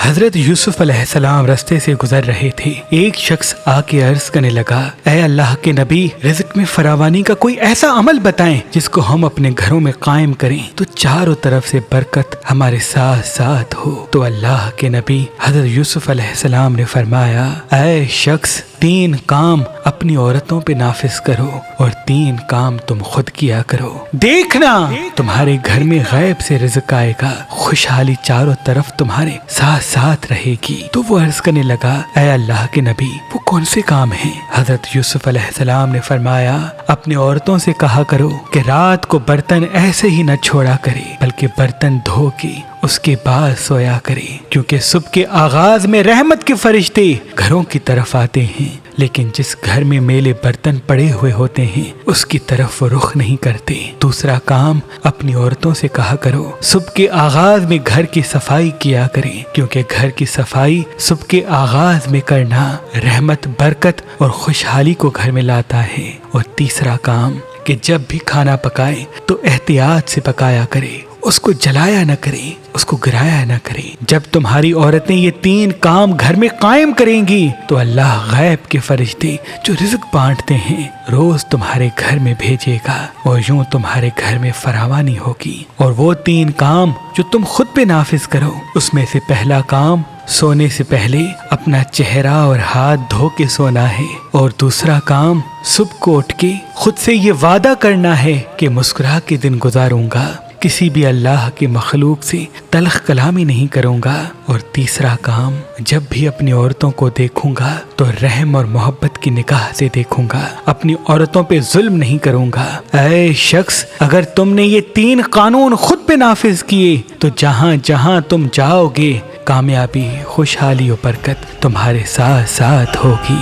حضرت یوسف علیہ السلام راستے سے گزر رہے تھے۔ ایک شخص آ کے عرض کرنے لگا، اے اللہ کے نبی، رزق میں فراوانی کا کوئی ایسا عمل بتائیں جس کو ہم اپنے گھروں میں قائم کریں تو چاروں طرف سے برکت ہمارے ساتھ ساتھ ہو۔ تو اللہ کے نبی حضرت یوسف علیہ السلام نے فرمایا، اے شخص، 3 کام اپنی عورتوں پہ نافذ کرو اور 3 کام تم خود کیا کرو، دیکھنا تمہارے گھر میں غیب سے رزق آئے گا، خوشحالی چاروں طرف تمہارے ساتھ ساتھ رہے گی۔ تو وہ عرض کرنے لگا، اے اللہ کے نبی، وہ کون سے کام ہیں؟ حضرت یوسف علیہ السلام نے فرمایا، اپنی عورتوں سے کہا کرو کہ رات کو برتن ایسے ہی نہ چھوڑا کرے، بلکہ برتن دھو کے اس کے بعد سویا کرے، کیونکہ صبح کے آغاز میں رحمت کے فرشتے گھروں کی طرف آتے ہیں، لیکن جس گھر میں میلے برتن پڑے ہوئے ہوتے ہیں اس کی طرف وہ رخ نہیں کرتے۔ دوسرا کام، اپنی عورتوں سے کہا کرو صبح کے آغاز میں گھر کی صفائی کیا کریں، کیونکہ گھر کی صفائی صبح کے آغاز میں کرنا رحمت، برکت اور خوشحالی کو گھر میں لاتا ہے۔ اور تیسرا کام کہ جب بھی کھانا پکائے تو احتیاط سے پکایا کرے، اس کو جلایا نہ کریں، اس کو گرایا نہ کریں۔ جب تمہاری عورتیں یہ 3 کام گھر میں قائم کریں گی تو اللہ غیب کے فرشتے جو رزق بانٹتے ہیں روز تمہارے گھر میں بھیجے گا، اور یوں تمہارے گھر میں فراوانی ہوگی۔ اور وہ 3 کام جو تم خود پہ نافذ کرو، اس میں سے پہلا کام، سونے سے پہلے اپنا چہرہ اور ہاتھ دھو کے سونا ہے، اور دوسرا کام، صبح کو اٹھ کے خود سے یہ وعدہ کرنا ہے کہ مسکرا کے دن گزاروں گا، کسی بھی اللہ کی مخلوق سے تلخ کلامی نہیں کروں گا، اور تیسرا کام، جب بھی اپنی عورتوں کو دیکھوں گا تو رحم اور محبت کی نگاہ سے دیکھوں گا، اپنی عورتوں پہ ظلم نہیں کروں گا۔ اے شخص، اگر تم نے یہ 3 قانون خود پہ نافذ کیے تو جہاں جہاں تم جاؤ گے کامیابی، خوشحالی و برکت تمہارے ساتھ ساتھ ہوگی۔